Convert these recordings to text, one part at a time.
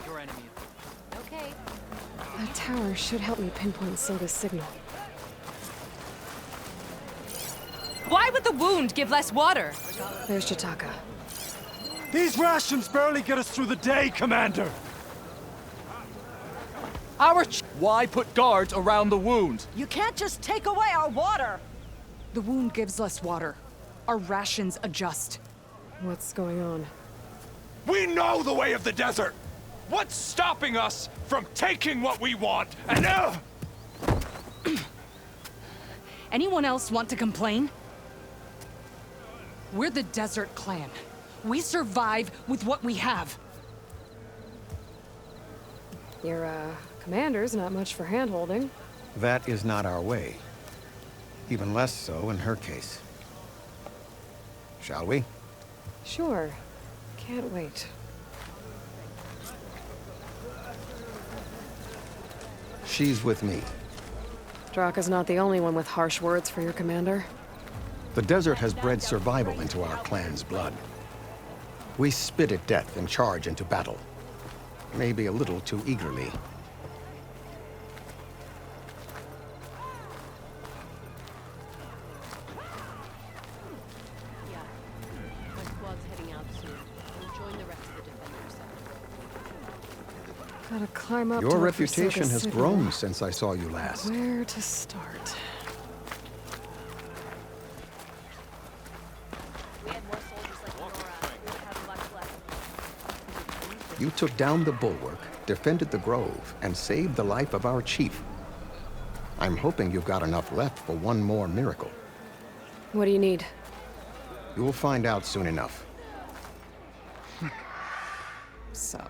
Your enemy. Okay. That tower should help me pinpoint Silga's signal. Why would the wound give less water? There's Jataka. These rations barely get us through the day, Commander! Why put guards around the wound? You can't just take away our water! The wound gives less water. Our rations adjust. What's going on? We know the way of the desert! What's stopping us from taking what we want and Anyone else want to complain? We're the Desert Clan. We survive with what we have. Your, commander's not much for hand-holding. That is not our way. Even less so in her case. Shall we? Sure. Can't wait. She's with me. Draka's not the only one with harsh words for your commander. The desert has bred survival into our clan's blood. We spit at death and charge into battle. Maybe a little too eagerly. Yeah. My squad's heading out soon. We'll join the rest of the defenders. Gotta climb up to Your look for reputation Silga's has signal. grown since I saw you last. Where to start? We had more soldiers like Nora. We would have much less. You took down the bulwark, defended the grove, and saved the life of our chief. I'm hoping you've got enough left for one more miracle. What do you need? You'll find out soon enough. So,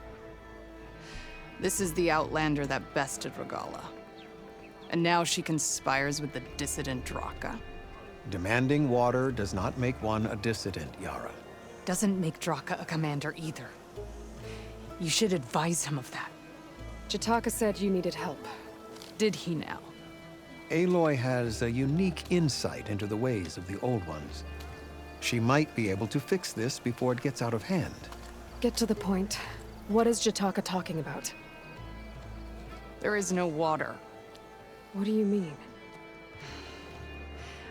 this is the Outlander that bested Regala. And now she conspires with the dissident Draka. Demanding water does not make one a dissident, Yara. Doesn't make Draka a commander either. You should advise him of that. Jataka said you needed help. Did he now? Aloy has a unique insight into the ways of the Old Ones. She might be able to fix this before it gets out of hand. Get to the point. What is Jataka talking about? There is no water. What do you mean?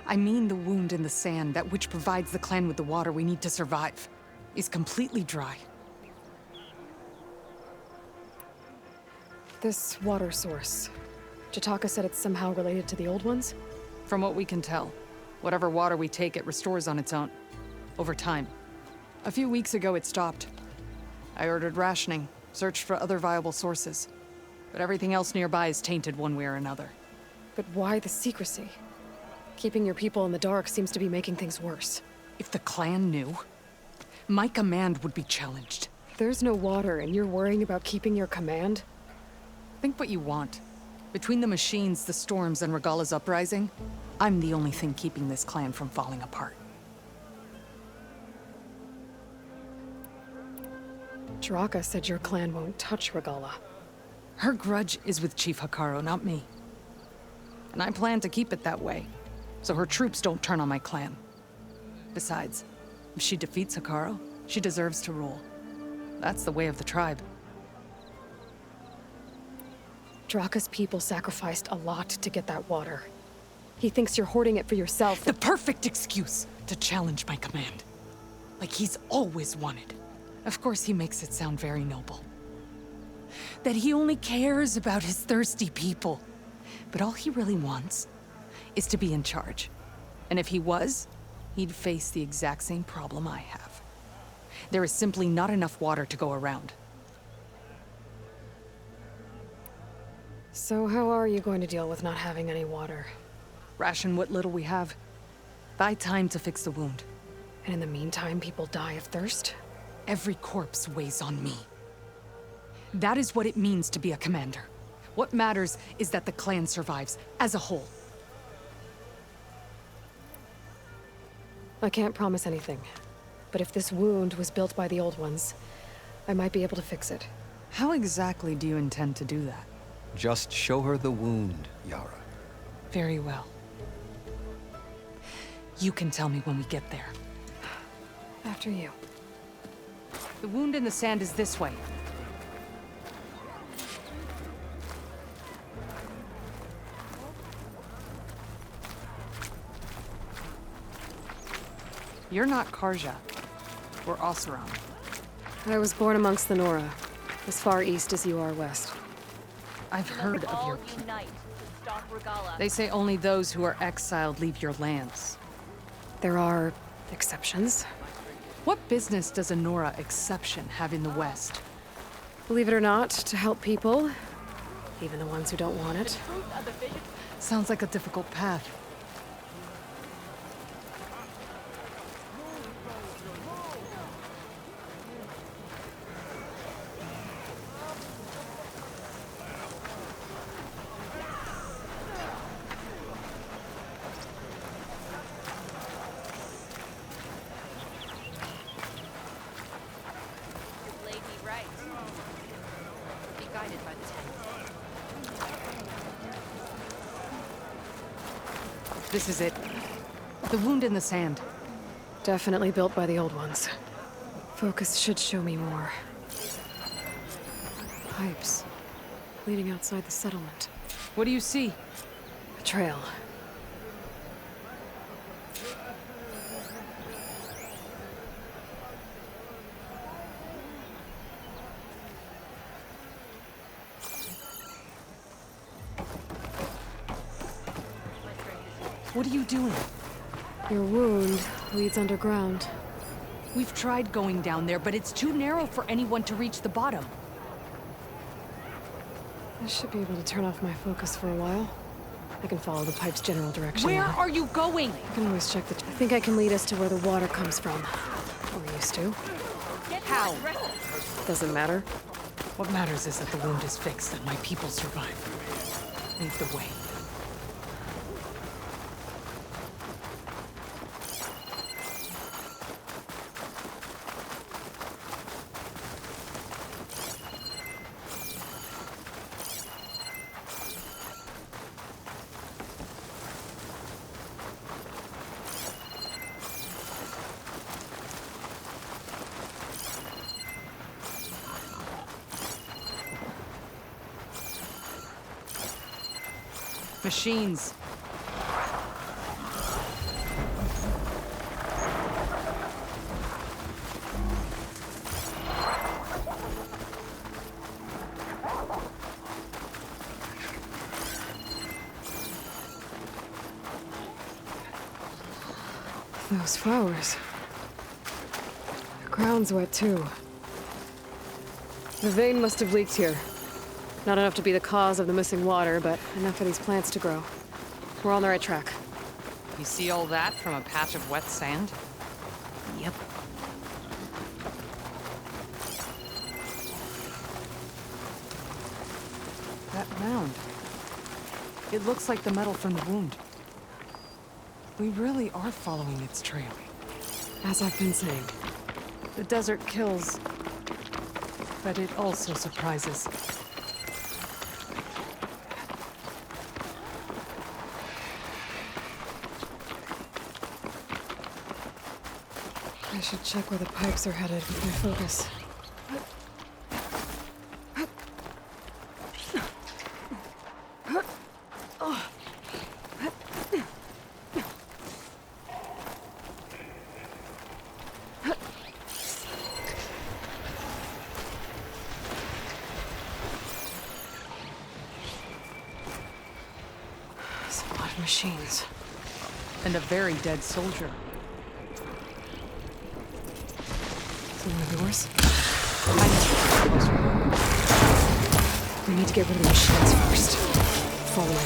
I mean the wound in the sand, that which provides the clan with the water we need to survive, is completely dry. This water source. Jataka said it's somehow related to the Old Ones? From what we can tell, whatever water we take, it restores on its own. Over time. A few weeks ago, it stopped. I ordered rationing, searched for other viable sources. But everything else nearby is tainted one way or another. But why the secrecy? Keeping your people in the dark seems to be making things worse. If the clan knew, my command would be challenged. There's no water and you're worrying about keeping your command? Think what you want. Between the machines, the storms, and Regala's uprising, I'm the only thing keeping this clan from falling apart. Draka said your clan won't touch Regala. Her grudge is with Chief Hikaru, not me. And I plan to keep it that way, so her troops don't turn on my clan. Besides, if she defeats Hikaru, she deserves to rule. That's the way of the tribe. Draka's people sacrificed a lot to get that water. He thinks you're hoarding it for yourself. The perfect excuse to challenge my command. Like he's always wanted. Of course he makes it sound very noble. That he only cares about his thirsty people. But all he really wants is to be in charge. And if he was, he'd face the exact same problem I have. There is simply not enough water to go around. So how are you going to deal with not having any water? ration what little we have. Buy time to fix the wound. And in the meantime, people die of thirst? Every corpse weighs on me. That is what it means to be a commander. What matters is that the clan survives, as a whole. I can't promise anything. But if this wound was built by the old ones, I might be able to fix it. How exactly do you intend to do that? Just show her the wound, Yara. Very well. You can tell me when we get there. After you. The wound in the sand is this way. You're not Karja. We're Oseram. I was born amongst the Nora, as far east as you are west. I've heard of your all people. unite to stop Regala. They say only those who are exiled leave your lands. There are exceptions. What business does a Nora exception have in the West? Believe it or not, to help people, even the ones who don't want it. Sounds like a difficult path. Lady right. Be guided by the tent. This is it. The wound in the sand. Definitely built by the old ones. Focus should show me more. Pipes. Leading outside the settlement. What do you see? A trail. What are you doing? Your wound leads underground. We've tried going down there, but it's too narrow for anyone to reach the bottom. I should be able to turn off my focus for a while. I can follow the pipe's general direction. Where now. are you going? I can always check the... I think I can lead us to where the water comes from. Or used to. How? Doesn't matter. What matters is that the wound is fixed and my people survive. Lead the way. Machines. Those flowers. The ground's wet too. The vein must have leaked here. Not enough to be the cause of the missing water, but enough for these plants to grow. We're on the right track. You see all that from a patch of wet sand? Yep. That mound. It looks like the metal from the wound. We really are following its trail. As I've been saying. The desert kills, but it also surprises. I should check where the pipes are headed with my focus. There's a lot of machines. And a very dead soldier. Is it one of yours? I We need to get rid of the machines first. Follow me.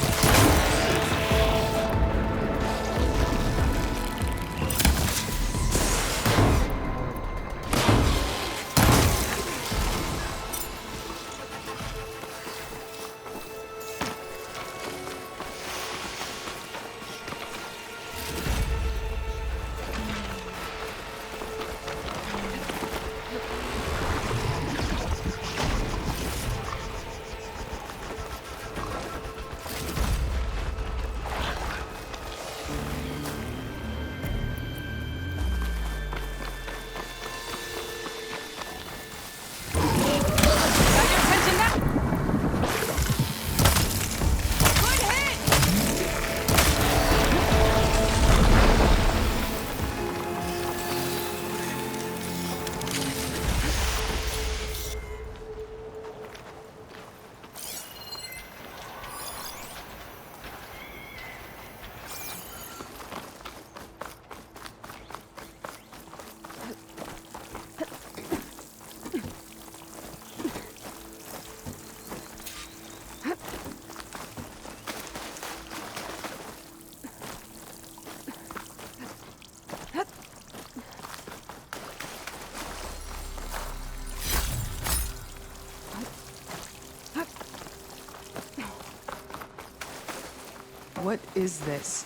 What is this?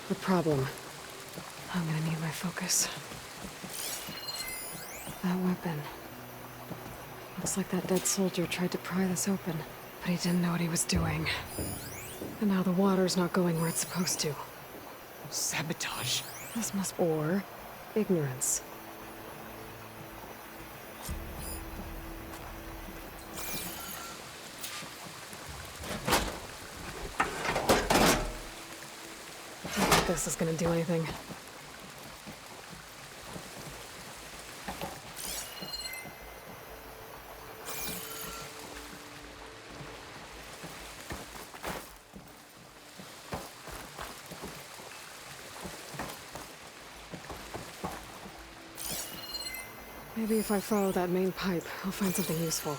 The problem. I'm gonna need my focus. That weapon. Looks like that dead soldier tried to pry this open, but he didn't know what he was doing. And now the water's not going where it's supposed to. Sabotage. This must... or ignorance. I don't think this is gonna do anything. Maybe if I follow that main pipe, I'll find something useful.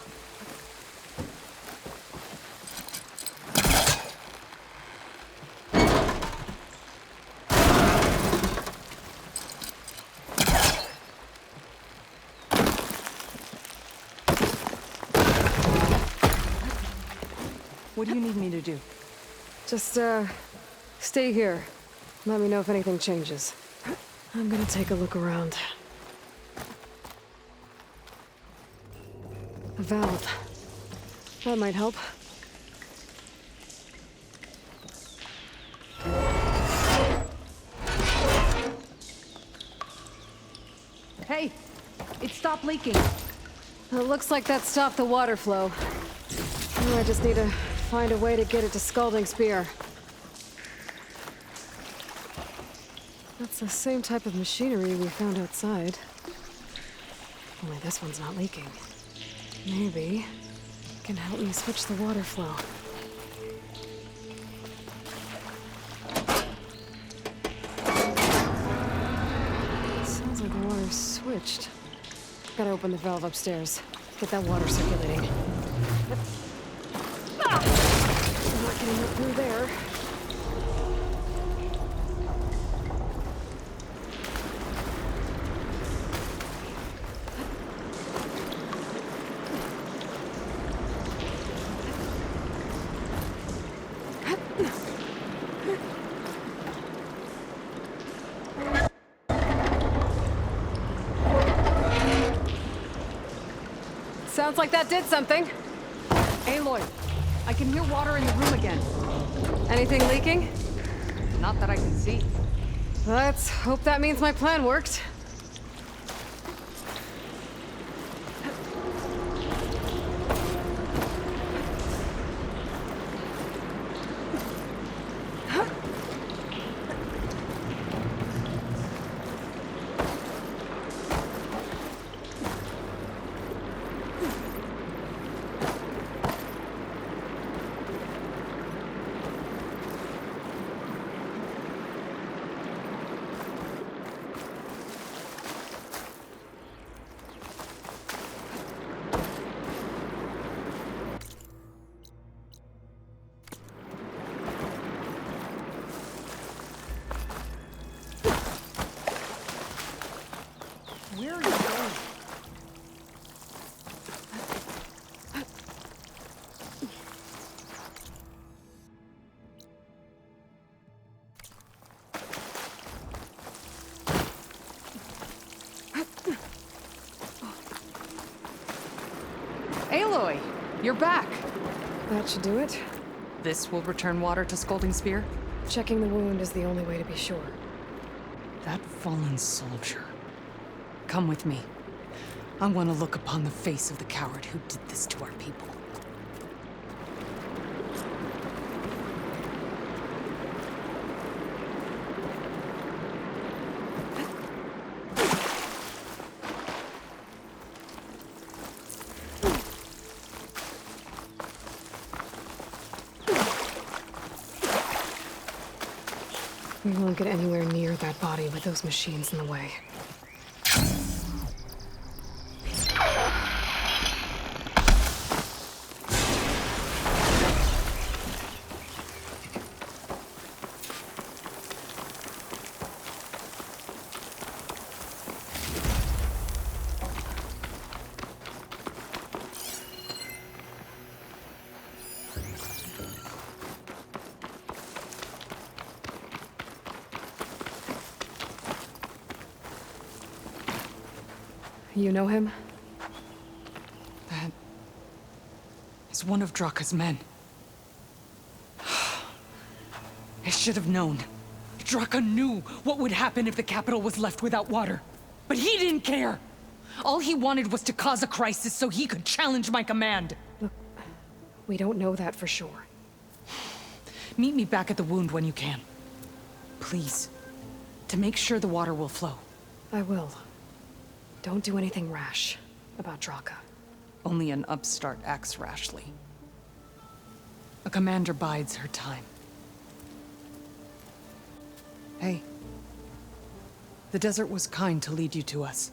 What do you need me to do? Just, stay here. Let me know if anything changes. I'm gonna take a look around. A valve. That might help. Hey! It stopped leaking! It looks like that stopped the water flow. Now I just need to find a way to get it to Scalding Spear. That's the same type of machinery we found outside. Only this one's not leaking. Maybe it can help me switch the water flow. Sounds like the water's switched. Gotta open the valve upstairs. Get that water circulating. I'm not getting it through there. Sounds like that did something. Aloy! I can hear water in the room again. Anything leaking? Not that I can see. Let's hope that means my plan worked. Where are you going? Aloy! You're back! That should do it. This will return water to Scalding Spear? Checking the wound is the only way to be sure. That fallen soldier. Come with me. I want to look upon the face of the coward who did this to our people. We won't get anywhere near that body with those machines in the way. You know him? That is one of Draka's men. I should have known. Draka knew what would happen if the capital was left without water. But he didn't care! All he wanted was to cause a crisis so he could challenge my command. Look, we don't know that for sure. Meet me back at the wound when you can. Please. To make sure the water will flow. I will. Don't do anything rash about Draka. Only an upstart acts rashly. A commander bides her time. Hey. The desert was kind to lead you to us.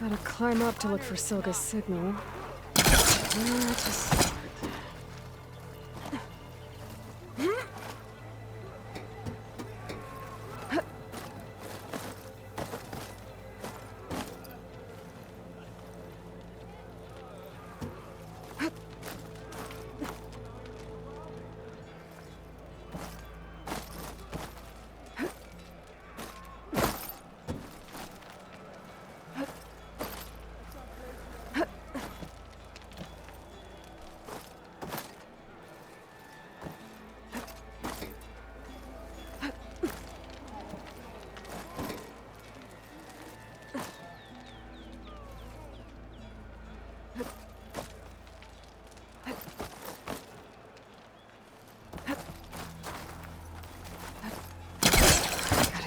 Gotta climb up to look for Silga's signal. Where to start?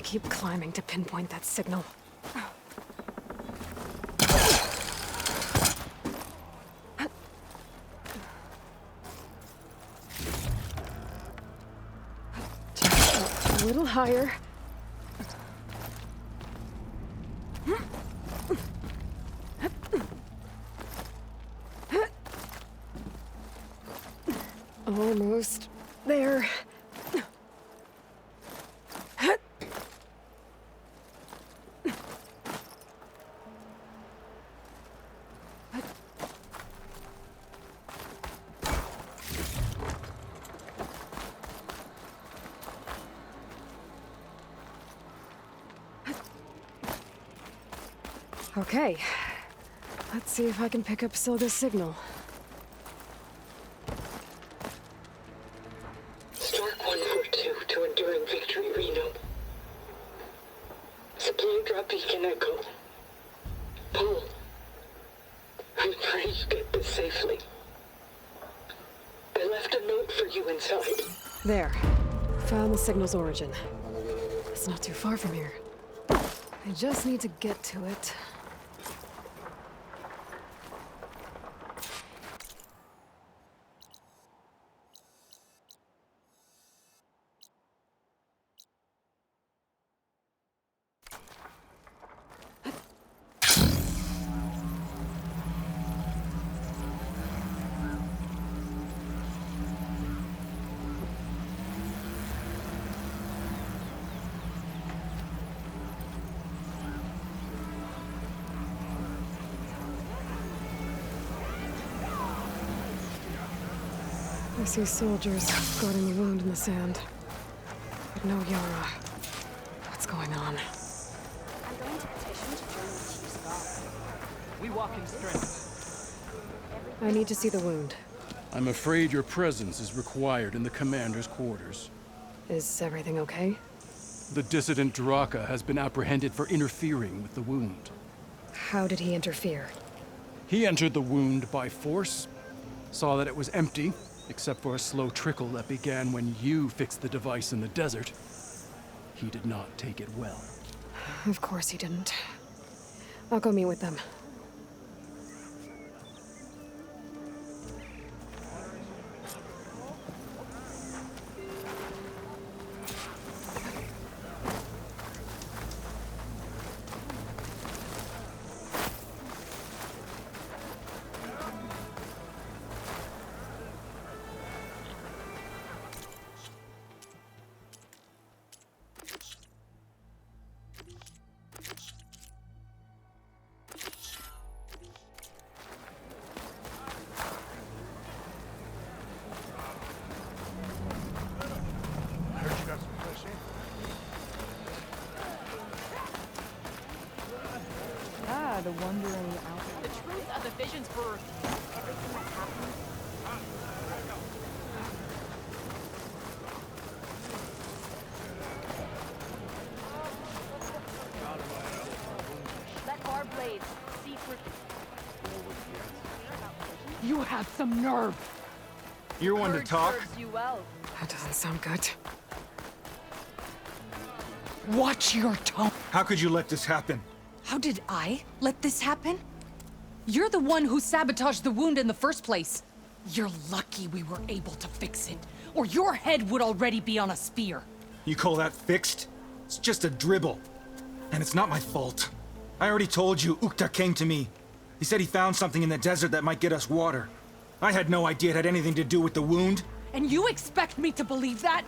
Keep climbing to pinpoint that signal. Just a little higher. Almost there. Okay. Let's see if I can pick up Silga's signal. Stark 142 to Enduring Victory, Reno. Supply drop beacon echo. Paul, I'm trying to get this safely. I left a note for you inside. There. Found the signal's origin. It's not too far from here. I just need to get to it. I see soldiers guarding the wound in the sand. But no Yara. What's going on? I'm going to petition to join the Chief's guard. We walk in strength. I need to see the wound. I'm afraid your presence is required in the commander's quarters. Is everything okay? The dissident Draka has been apprehended for interfering with the wound. How did he interfere? He entered the wound by force, saw that it was empty, except for a slow trickle that began when you fixed the device in the desert. He did not take it well. Of course he didn't. I'll go meet with them. The wondering out. The truth of the vision's birth. Everything that happened. Let our blades see through. You have some nerve. You're one to Courage talk. serves you well. That doesn't sound good. Watch your tone. How could you let this happen? How did I let this happen? You're the one who sabotaged the wound in the first place. You're lucky we were able to fix it, or your head would already be on a spear. You call that fixed? It's just a dribble. And it's not my fault. I already told you, Ukta came to me. He said he found something in the desert that might get us water. I had no idea it had anything to do with the wound. And you expect me to believe that?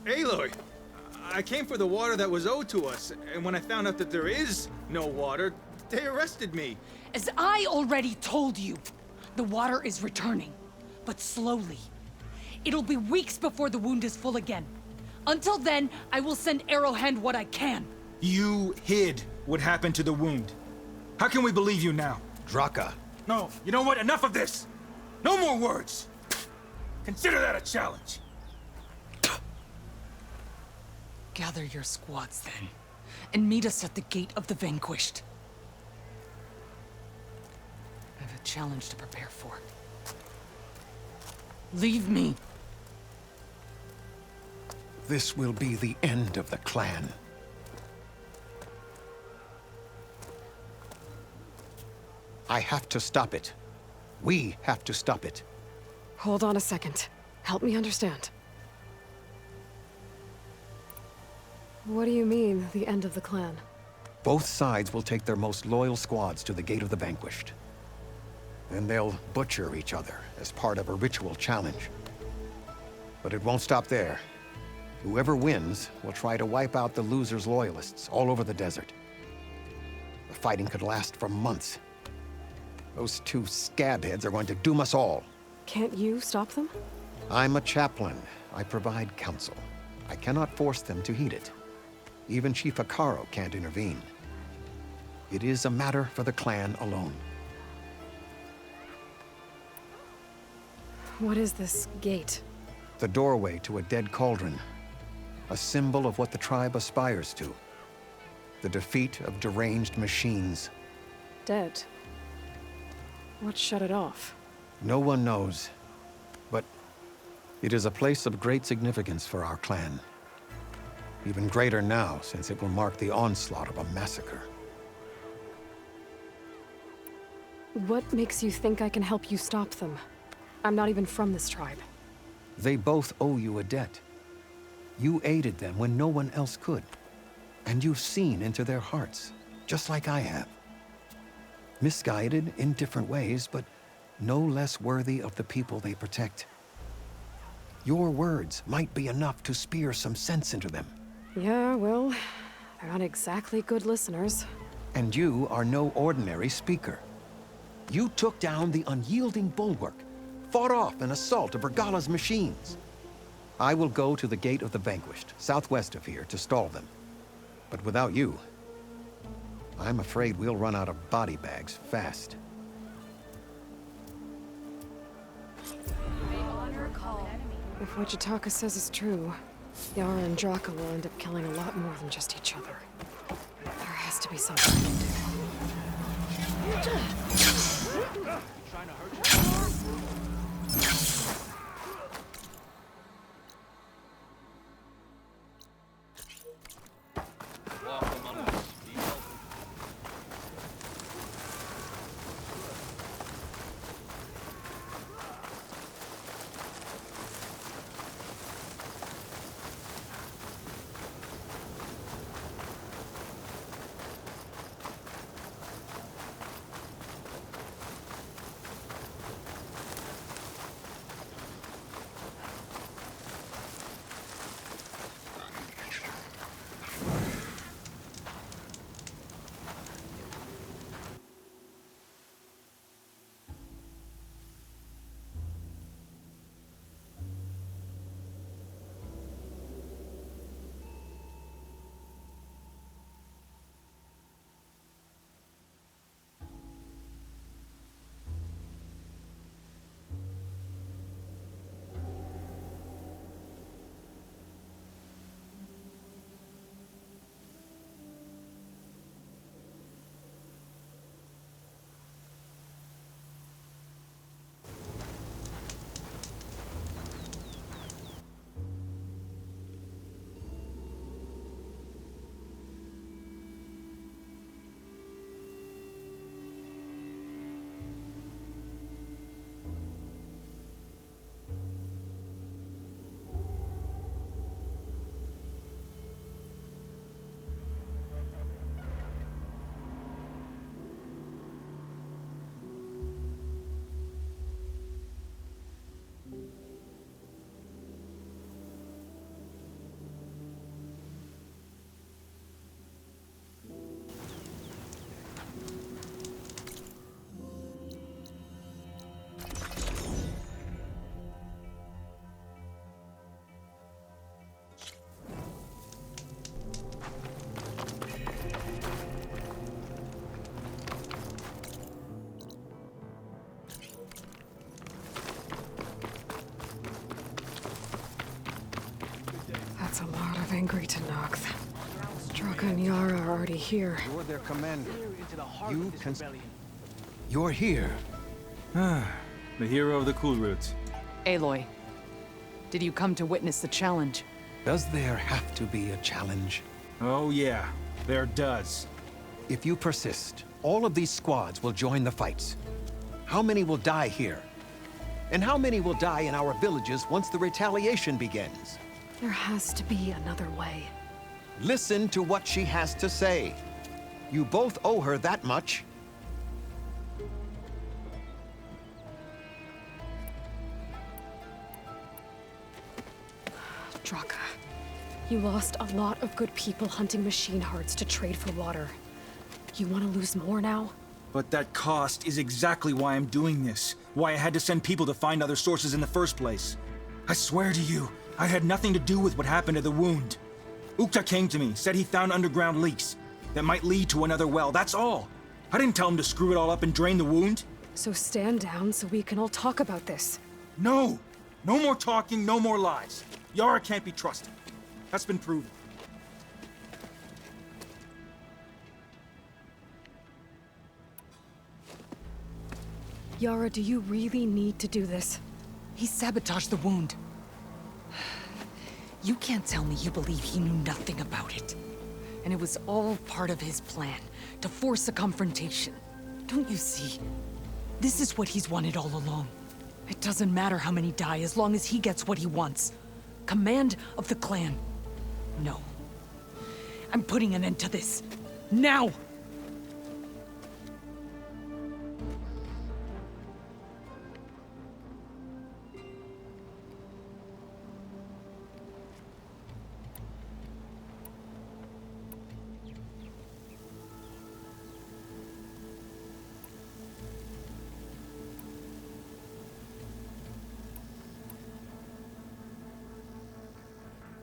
Aloy, I came for the water that was owed to us, and when I found out that there is no water, they arrested me. As I already told you, the water is returning, but slowly. It'll be weeks before the wound is full again. Until then, I will send Arrowhand what I can. You hid what happened to the wound. How can we believe you now? Draka. No, you know what? Enough of this! No more words! Consider that a challenge. Gather your squads then, and meet us at the Gate of the Vanquished. I have a challenge to prepare for. Leave me. This will be the end of the clan. I have to stop it. We have to stop it. Hold on a second. Help me understand. What do you mean, the end of the clan? Both sides will take their most loyal squads to the Gate of the Vanquished. Then they'll butcher each other as part of a ritual challenge. But it won't stop there. Whoever wins will try to wipe out the loser's loyalists all over the desert. The fighting could last for months. Those two scabheads are going to doom us all. Can't you stop them? I'm a chaplain. I provide counsel. I cannot force them to heed it. Even Chief Akaro can't intervene. It is a matter for the clan alone. What is this gate? The doorway to a dead cauldron. A symbol of what the tribe aspires to. The defeat of deranged machines. Dead. What shut it off? No one knows. But it is a place of great significance for our clan. Even greater now, since it will mark the onslaught of a massacre. What makes you think I can help you stop them? I'm not even from this tribe. They both owe you a debt. You aided them when no one else could. And you've seen into their hearts, just like I have. Misguided in different ways, but no less worthy of the people they protect. Your words might be enough to spear some sense into them. Yeah, well, they're not exactly good listeners. And you are no ordinary speaker. You took down the unyielding bulwark, fought off an assault of Regala's machines. I will go to the Gate of the Vanquished, southwest of here, to stall them. But without you, I'm afraid we'll run out of body bags fast. If what Jataka says is true, Yara and Draka will end up killing a lot more than just each other. There has to be something we can do. Great to Nox. Draka and Yara are already here. You're their commander. You can... You're here. The hero of the Cool Roots. Aloy, did you come to witness the challenge? Does there have to be a challenge? Oh yeah, there does. If you persist, all of these squads will join the fights. How many will die here? And how many will die in our villages once the retaliation begins? There has to be another way. Listen to what she has to say. You both owe her that much. Draka, you lost a lot of good people hunting machine hearts to trade for water. You want to lose more now? But that cost is exactly why I'm doing this. Why I had to send people to find other sources in the first place. I swear to you, I had nothing to do with what happened to the wound. Ukta came to me, said he found underground leaks that might lead to another well, that's all. I didn't tell him to screw it all up and drain the wound. So stand down so we can all talk about this. No! No more talking, no more lies. Yara can't be trusted. That's been proven. Yara, do you really need to do this? He sabotaged the wound. You can't tell me you believe he knew nothing about it. And it was all part of his plan, to force a confrontation. Don't you see? This is what he's wanted all along. It doesn't matter how many die as long as he gets what he wants. Command of the clan. No. I'm putting an end to this. Now!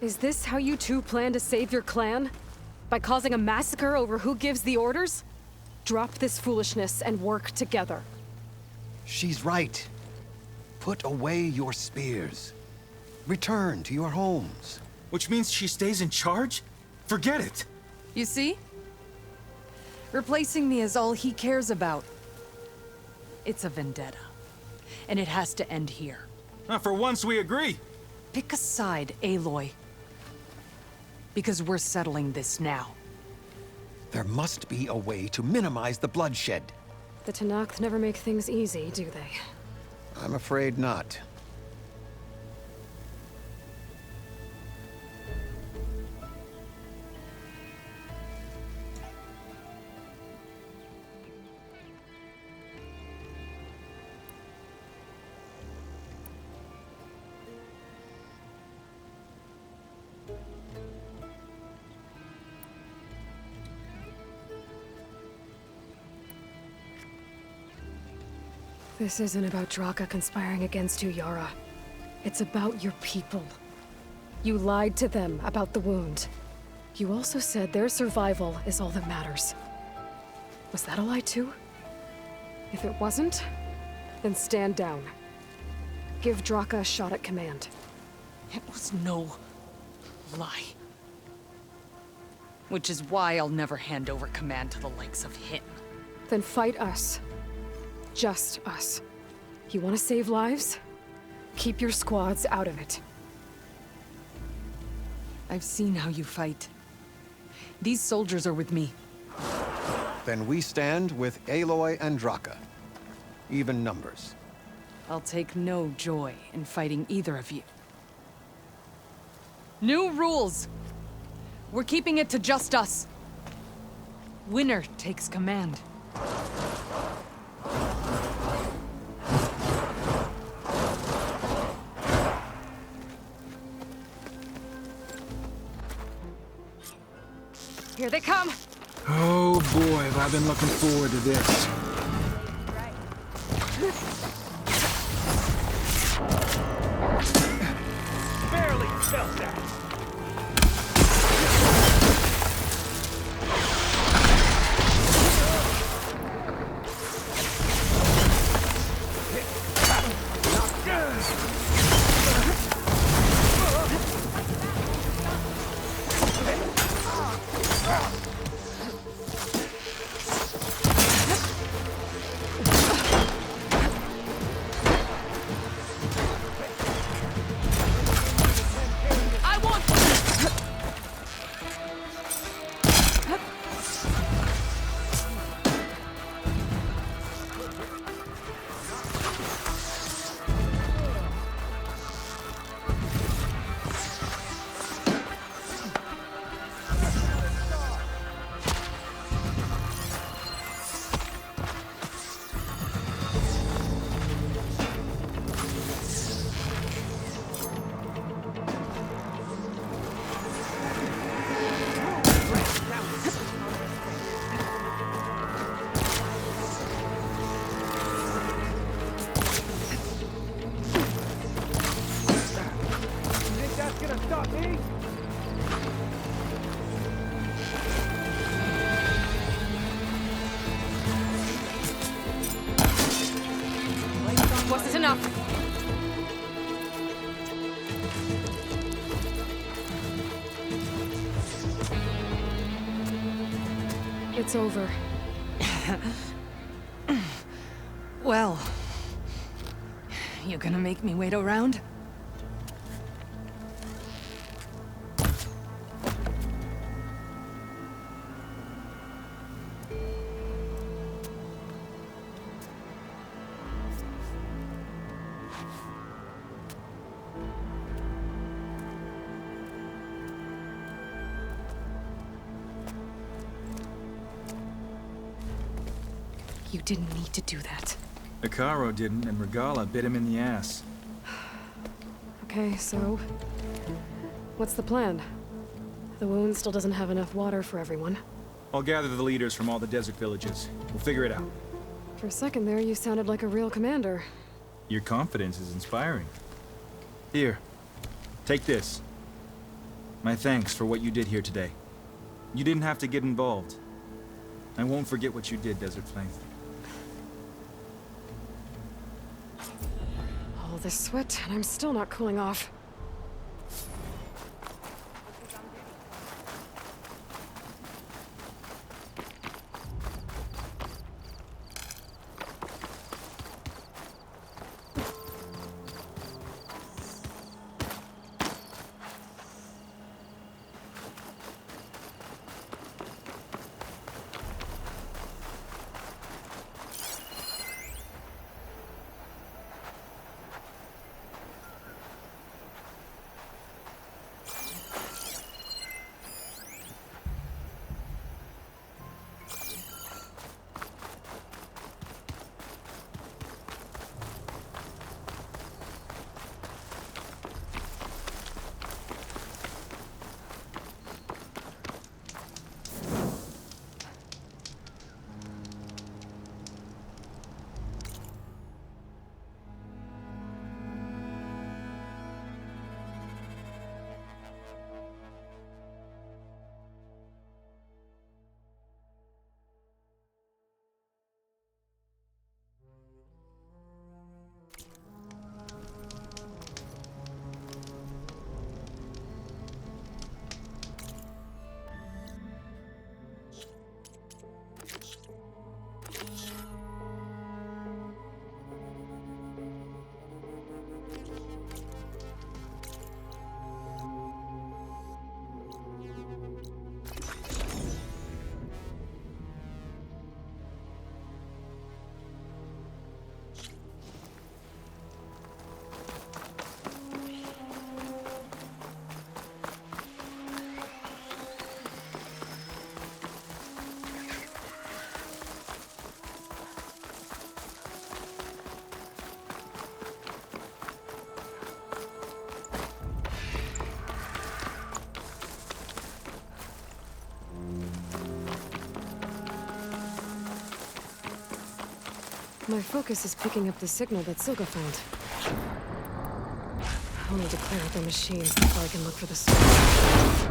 Is this how you two plan to save your clan? By causing a massacre over who gives the orders? Drop this foolishness and work together. She's right. Put away your spears. Return to your homes. Which means she stays in charge? Forget it! You see? Replacing me is all he cares about. It's a vendetta. And it has to end here. For once we agree. Pick a side, Aloy. Because we're settling this now. There must be a way to minimize the bloodshed. The Tenakth never make things easy, do they? I'm afraid not. This isn't about Draka conspiring against you, Yara. It's about your people. You lied to them about the wound. You also said their survival is all that matters. Was that a lie too? If it wasn't, then stand down. Give Draka a shot at command. It was no lie. Which is why I'll never hand over command to the likes of him. Then fight us. Just us. You want to save lives? Keep your squads out of it. I've seen how you fight. These soldiers are with me. Then we stand with Aloy and Draka. Even numbers. I'll take no joy in fighting either of you. New rules! We're keeping it to just us. Winner takes command. Here they come! Oh boy, have I been looking forward to this. Barely felt that. enough! It's over. Well, you gonna make me wait around? You didn't need to do that. Ikaro didn't, and Regala bit him in the ass. Okay, so... what's the plan? The wound still doesn't have enough water for everyone. I'll gather the leaders from all the desert villages. We'll figure it out. For a second there, you sounded like a real commander. Your confidence is inspiring. Here, take this. My thanks for what you did here today. You didn't have to get involved. I won't forget what you did, Desert Flame. All this sweat, and I'm still not cooling off. My focus is picking up the signal that Silga found. I'll need to clear out the machines before I can look for the source.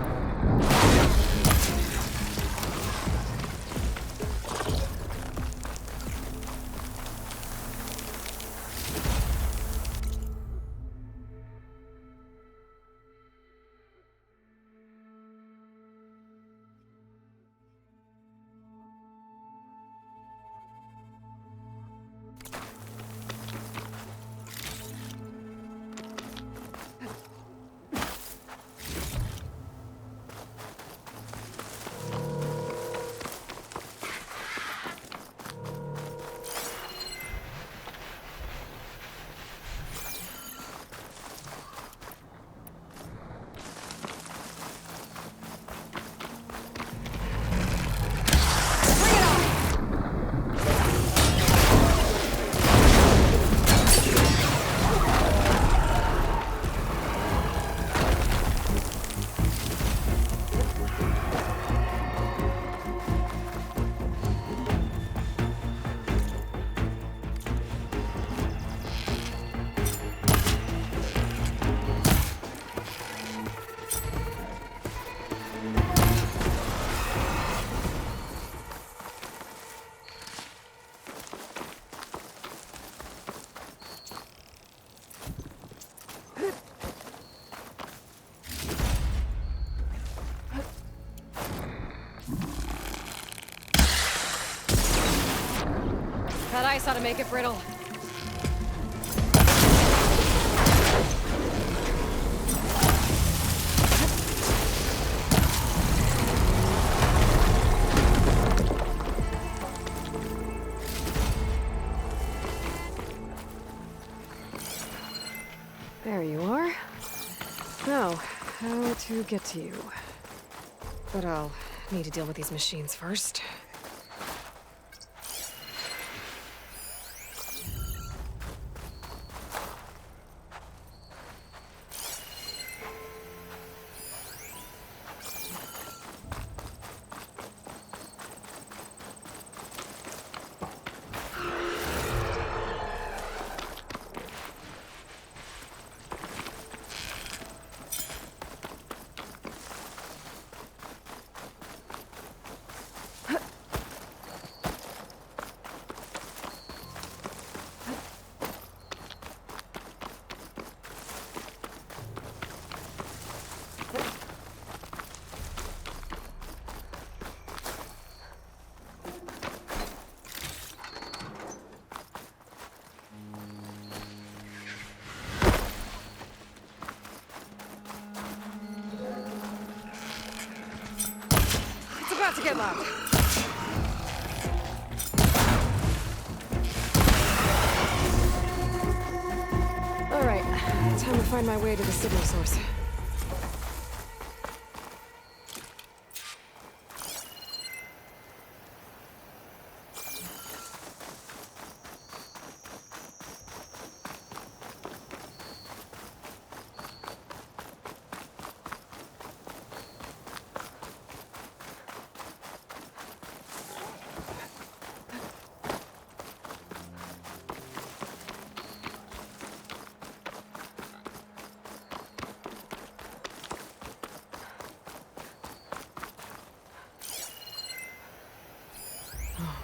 That ice ought to make it brittle. There you are. Now, how to get to you. But I'll need to deal with these machines first. About to get loud. All right, time to find my way to the signal source.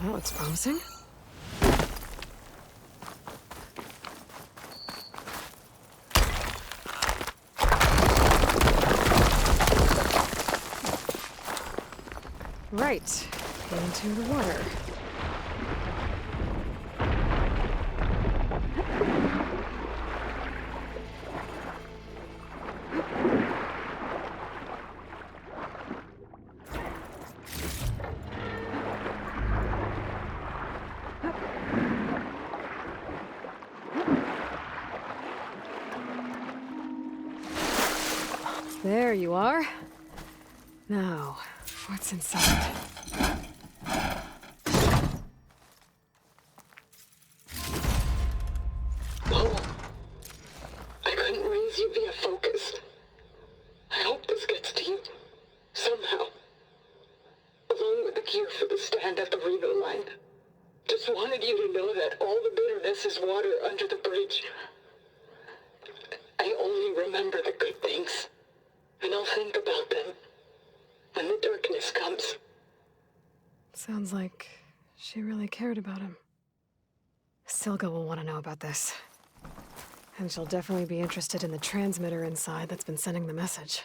That looks promising. Right, into the water. There you are. Now, what's inside? Paul, I couldn't raise you via focus. I hope this gets to you, somehow. Along with the gear for the stand at the Reno line. Just wanted you to know that all the bitterness is water under the bridge. I only remember the good things. And I'll think about them when the darkness comes. Sounds like she really cared about him. Silga will want to know about this. And she'll definitely be interested in the transmitter inside that's been sending the message.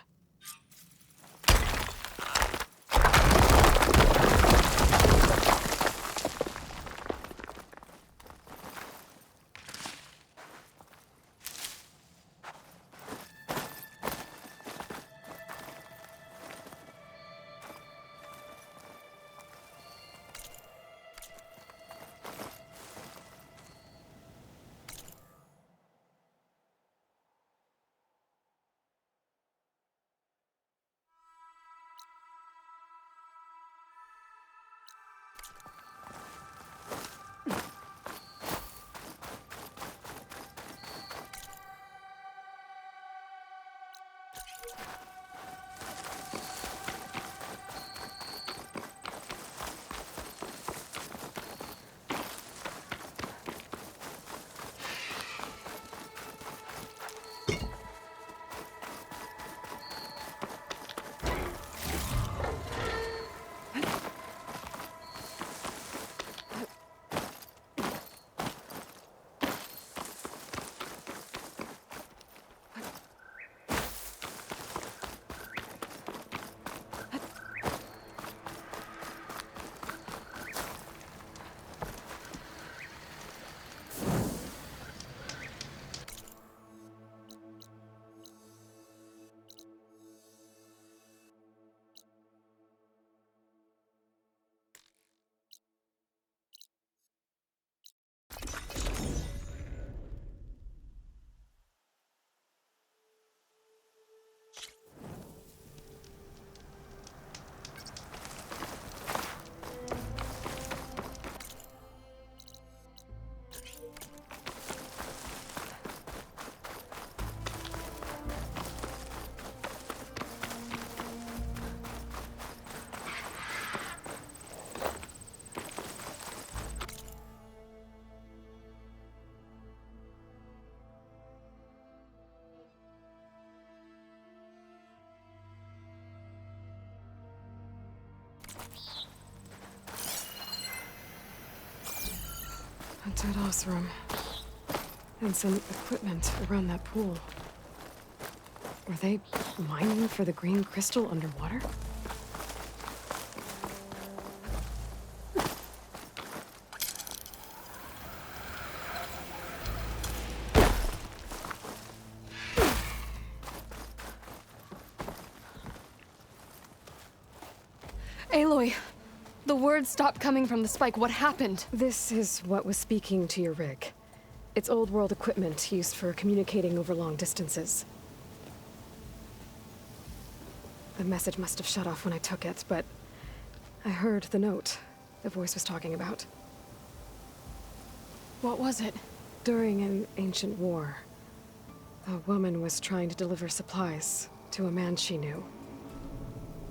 A dead room. And some equipment around that pool. Were they mining for the green crystal underwater? Aloy, the words stopped coming from the spike. What happened? This is what was speaking to your rig. It's old world equipment used for communicating over long distances. The message must have shut off when I took it, but I heard the note the voice was talking about. What was it? During an ancient war, a woman was trying to deliver supplies to a man she knew.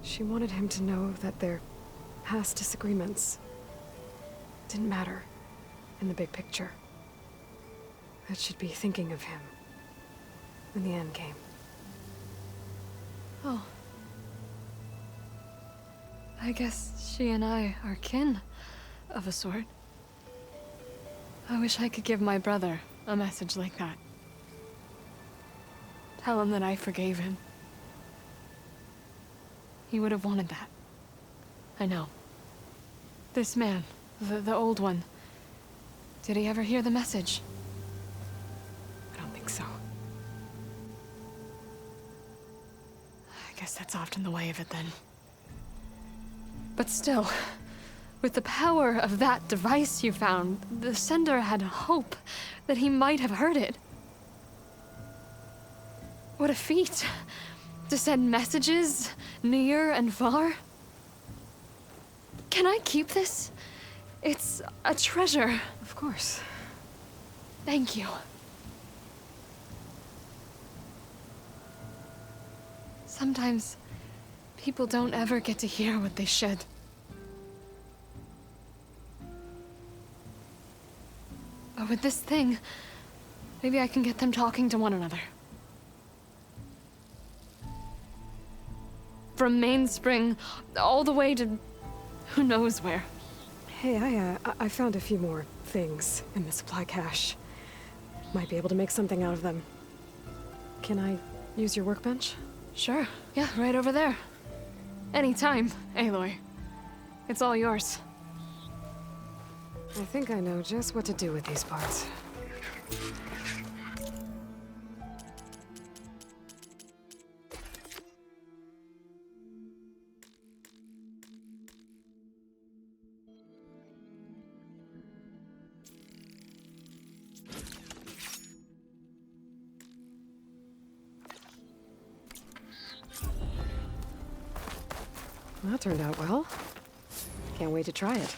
She wanted him to know that their past disagreements didn't matter in the big picture. That she'd be thinking of him when the end came. Oh. I guess she and I are kin, of a sort. I wish I could give my brother a message like that. Tell him that I forgave him. He would have wanted that. I know. This man, the old one, did he ever hear the message? I don't think so. I guess that's often the way of it then. But still, with the power of that device you found, the sender had hope that he might have heard it. What a feat! To send messages near and far. Can I keep this? It's a treasure. Of course. Thank you. Sometimes people don't ever get to hear what they should. But with this thing, maybe I can get them talking to one another. From Mainspring all the way to who knows where. Hey, I found a few more things in the supply cache. Might be able to make something out of them. Can I use your workbench? Sure. Yeah, right over there. Anytime, Aloy. It's all yours. I think I know just what to do with these parts. That turned out well. Can't wait to try it.